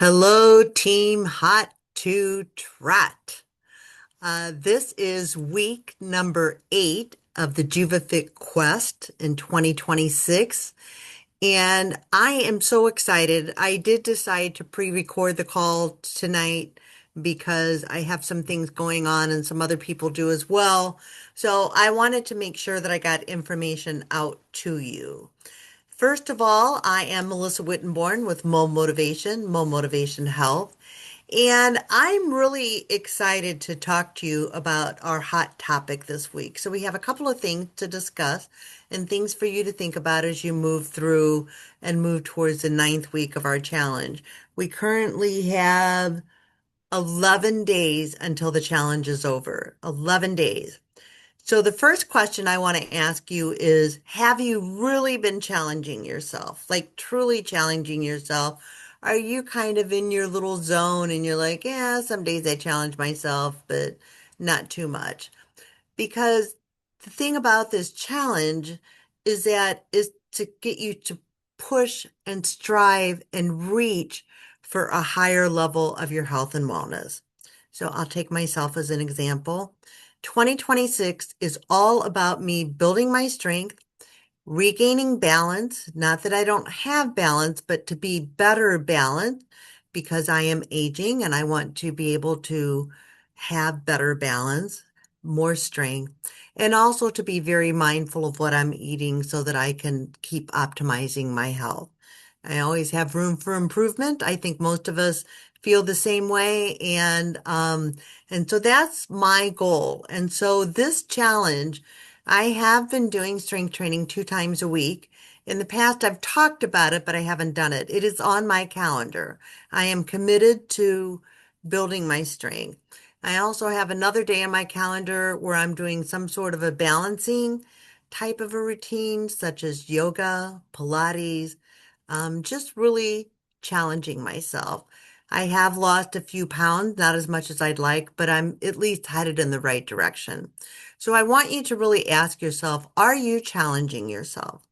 Hello, Team Hot to Trot. This is week number 8 of the JuvaFit Quest in 2026. And I am so excited. I did decide to pre-record the call tonight because I have some things going on and some other people do as well. So I wanted to make sure that I got information out to you. First of all, I am Melissa Wittenborn with Mo Motivation Health, and I'm really excited to talk to you about our hot topic this week. So we have a couple of things to discuss and things for you to think about as you move through and move towards the ninth week of our challenge. We currently have 11 days until the challenge is over. 11 days. So the first question I want to ask you is, have you really been challenging yourself? Like truly challenging yourself? Are you kind of in your little zone and you're like, yeah, some days I challenge myself, but not too much? Because the thing about this challenge is to get you to push and strive and reach for a higher level of your health and wellness. So I'll take myself as an example. 2026 is all about me building my strength, regaining balance. Not that I don't have balance, but to be better balanced because I am aging and I want to be able to have better balance, more strength, and also to be very mindful of what I'm eating so that I can keep optimizing my health. I always have room for improvement. I think most of us feel the same way. And so that's my goal. And so this challenge, I have been doing strength training 2 times a week. In the past, I've talked about it, but I haven't done it. It is on my calendar. I am committed to building my strength. I also have another day on my calendar where I'm doing some sort of a balancing type of a routine, such as yoga, Pilates, just really challenging myself. I have lost a few pounds, not as much as I'd like, but I'm at least headed in the right direction. So I want you to really ask yourself, are you challenging yourself?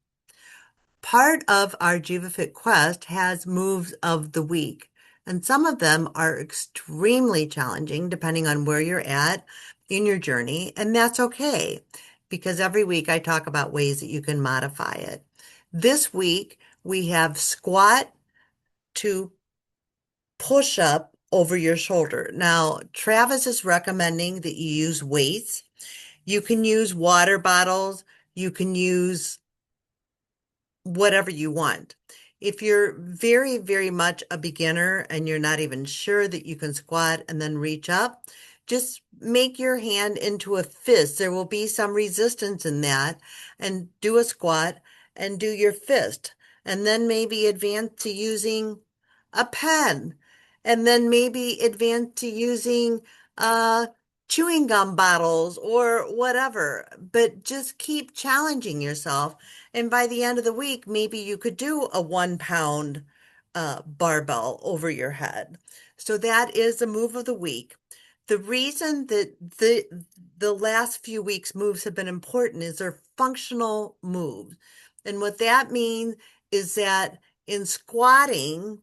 Part of our JuvaFit Quest has moves of the week, and some of them are extremely challenging depending on where you're at in your journey, and that's okay because every week I talk about ways that you can modify it. This week we have squat to push up over your shoulder. Now, Travis is recommending that you use weights. You can use water bottles. You can use whatever you want. If you're very, very much a beginner and you're not even sure that you can squat and then reach up, just make your hand into a fist. There will be some resistance in that, and do a squat and do your fist. And then maybe advance to using a pen. And then maybe advance to using uh, chewing gum bottles or whatever. But just keep challenging yourself, and by the end of the week, maybe you could do a 1 pound barbell over your head. So that is the move of the week. The reason that the last few weeks' moves have been important is they're functional moves. And what that means is that in squatting,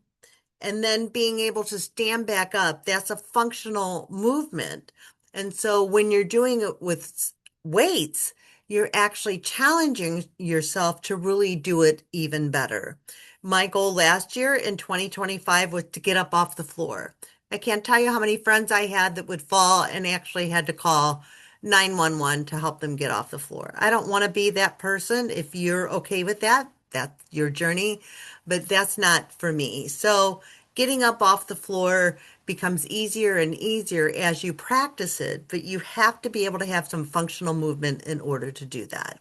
and then being able to stand back up, that's a functional movement. And so when you're doing it with weights, you're actually challenging yourself to really do it even better. My goal last year in 2025 was to get up off the floor. I can't tell you how many friends I had that would fall and actually had to call 911 to help them get off the floor. I don't want to be that person. If you're okay with that, that's your journey, but that's not for me. So getting up off the floor becomes easier and easier as you practice it, but you have to be able to have some functional movement in order to do that.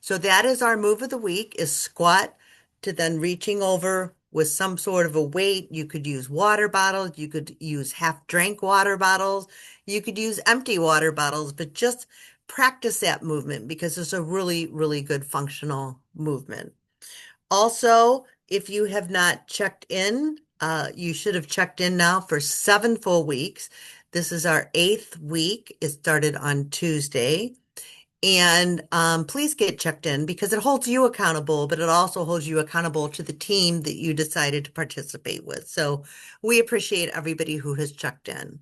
So that is our move of the week is squat to then reaching over with some sort of a weight. You could use water bottles, you could use half drank water bottles, you could use empty water bottles, but just practice that movement because it's a really, really good functional movement. Also, if you have not checked in, you should have checked in now for 7 full weeks. This is our 8th week. It started on Tuesday. And please get checked in because it holds you accountable, but it also holds you accountable to the team that you decided to participate with. So we appreciate everybody who has checked in.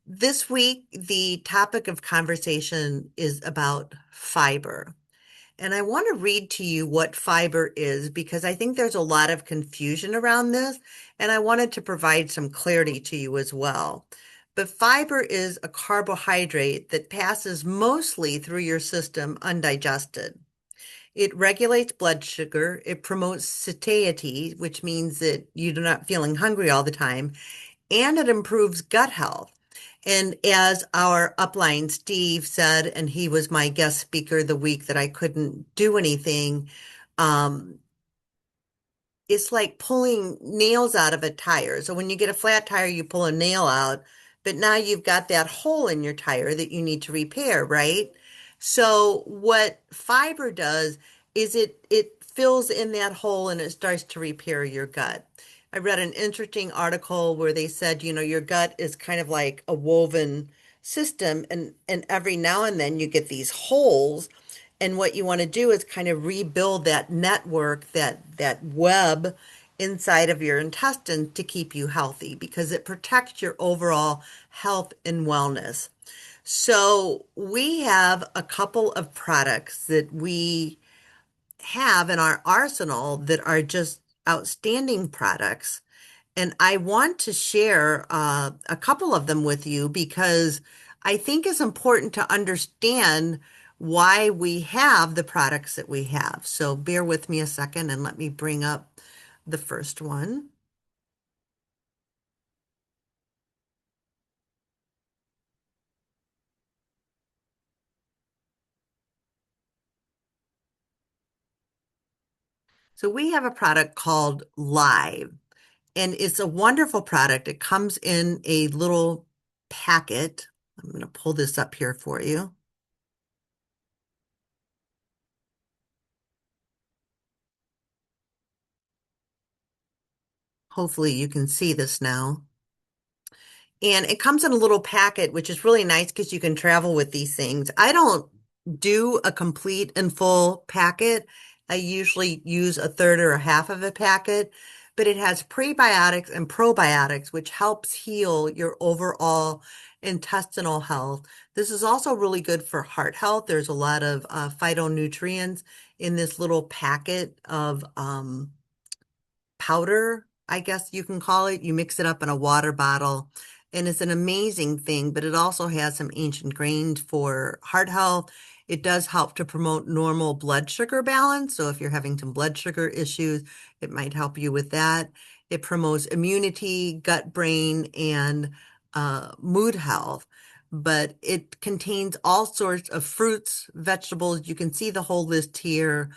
This week, the topic of conversation is about fiber. And I want to read to you what fiber is because I think there's a lot of confusion around this, and I wanted to provide some clarity to you as well. But fiber is a carbohydrate that passes mostly through your system undigested. It regulates blood sugar, it promotes satiety, which means that you're not feeling hungry all the time, and it improves gut health. And as our upline Steve said, and he was my guest speaker the week that I couldn't do anything, um, it's like pulling nails out of a tire. So when you get a flat tire, you pull a nail out, but now you've got that hole in your tire that you need to repair, right? So what fiber does is it fills in that hole and it starts to repair your gut. I read an interesting article where they said, your gut is kind of like a woven system and every now and then you get these holes and what you want to do is kind of rebuild that network, that web inside of your intestines to keep you healthy because it protects your overall health and wellness. So we have a couple of products that we have in our arsenal that are just outstanding products. And I want to share a couple of them with you because I think it's important to understand why we have the products that we have. So bear with me a second and let me bring up the first one. So we have a product called Live, and it's a wonderful product. It comes in a little packet. I'm going to pull this up here for you. Hopefully you can see this now. And it comes in a little packet, which is really nice because you can travel with these things. I don't do a complete and full packet. I usually use a third or a half of a packet, but it has prebiotics and probiotics, which helps heal your overall intestinal health. This is also really good for heart health. There's a lot of phytonutrients in this little packet of powder, I guess you can call it. You mix it up in a water bottle, and it's an amazing thing, but it also has some ancient grains for heart health. It does help to promote normal blood sugar balance. So if you're having some blood sugar issues, it might help you with that. It promotes immunity, gut, brain, and mood health. But it contains all sorts of fruits, vegetables. You can see the whole list here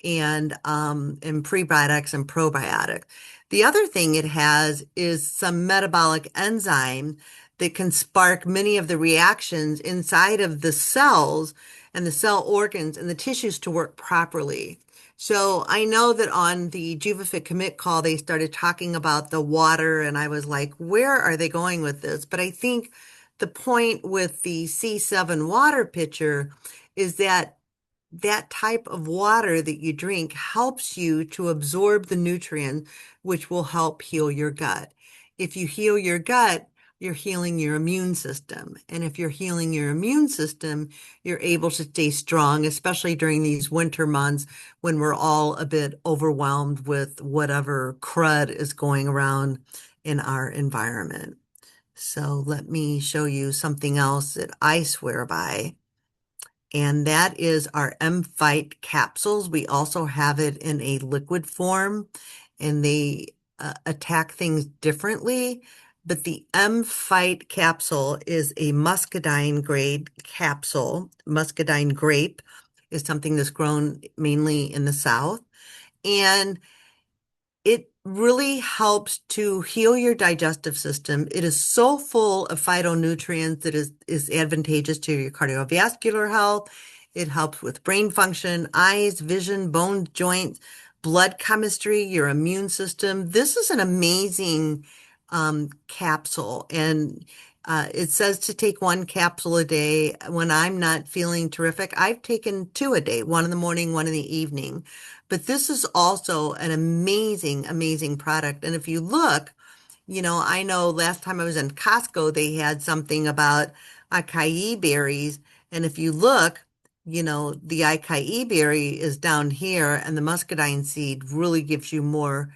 and prebiotics and probiotics. The other thing it has is some metabolic enzyme that can spark many of the reactions inside of the cells and the cell organs and the tissues to work properly. So I know that on the JuvaFit Commit call, they started talking about the water, and I was like, where are they going with this? But I think the point with the C7 water pitcher is that that type of water that you drink helps you to absorb the nutrients, which will help heal your gut. If you heal your gut, you're healing your immune system. And if you're healing your immune system, you're able to stay strong, especially during these winter months when we're all a bit overwhelmed with whatever crud is going around in our environment. So let me show you something else that I swear by, and that is our M-Fight capsules. We also have it in a liquid form, and they attack things differently. But the M-Fight capsule is a muscadine grade capsule. Muscadine grape is something that's grown mainly in the South. And it really helps to heal your digestive system. It is so full of phytonutrients that is advantageous to your cardiovascular health. It helps with brain function, eyes, vision, bones, joints, blood chemistry, your immune system. This is an amazing capsule. And It says to take one capsule a day. When I'm not feeling terrific, I've taken two a day, one in the morning, one in the evening. But this is also an amazing, amazing product. And if you look, I know last time I was in Costco, they had something about acai berries. And if you look, the acai berry is down here, and the muscadine seed really gives you more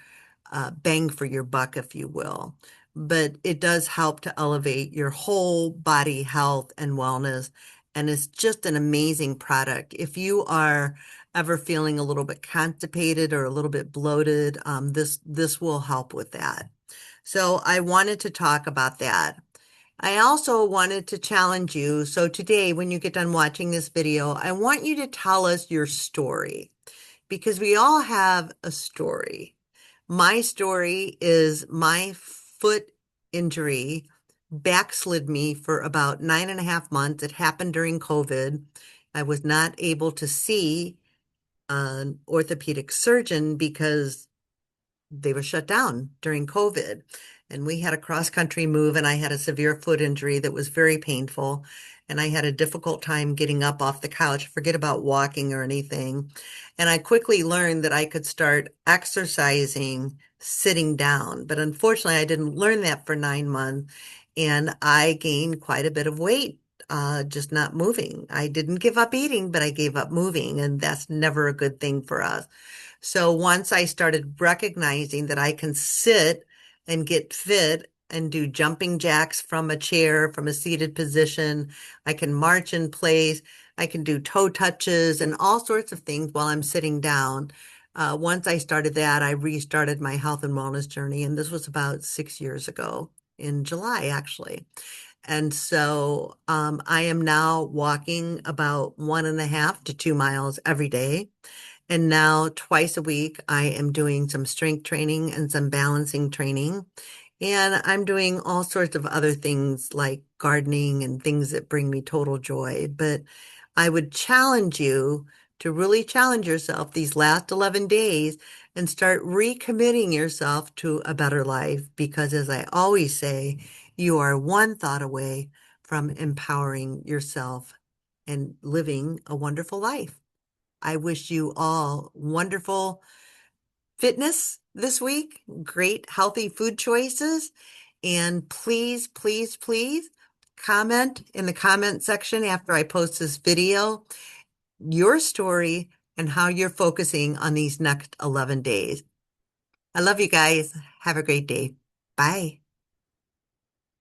bang for your buck, if you will. But it does help to elevate your whole body health and wellness. And it's just an amazing product. If you are ever feeling a little bit constipated or a little bit bloated, this will help with that. So I wanted to talk about that. I also wanted to challenge you. So today, when you get done watching this video, I want you to tell us your story because we all have a story. My story is my foot injury backslid me for about 9.5 months. It happened during COVID. I was not able to see an orthopedic surgeon because they were shut down during COVID. And we had a cross country move, and I had a severe foot injury that was very painful. And I had a difficult time getting up off the couch, forget about walking or anything. And I quickly learned that I could start exercising sitting down. But unfortunately, I didn't learn that for 9 months. And I gained quite a bit of weight, just not moving. I didn't give up eating, but I gave up moving. And that's never a good thing for us. So once I started recognizing that I can sit and get fit and do jumping jacks from a chair, from a seated position, I can march in place, I can do toe touches and all sorts of things while I'm sitting down. Once I started that, I restarted my health and wellness journey. And this was about 6 years ago in July, actually. And so I am now walking about 1.5 to 2 miles every day. And now, twice a week, I am doing some strength training and some balancing training. And I'm doing all sorts of other things like gardening and things that bring me total joy. But I would challenge you to really challenge yourself these last 11 days and start recommitting yourself to a better life. Because as I always say, you are one thought away from empowering yourself and living a wonderful life. I wish you all wonderful fitness this week, great healthy food choices, and please, please, please comment in the comment section after I post this video your story and how you're focusing on these next 11 days. I love you guys. Have a great day. Bye.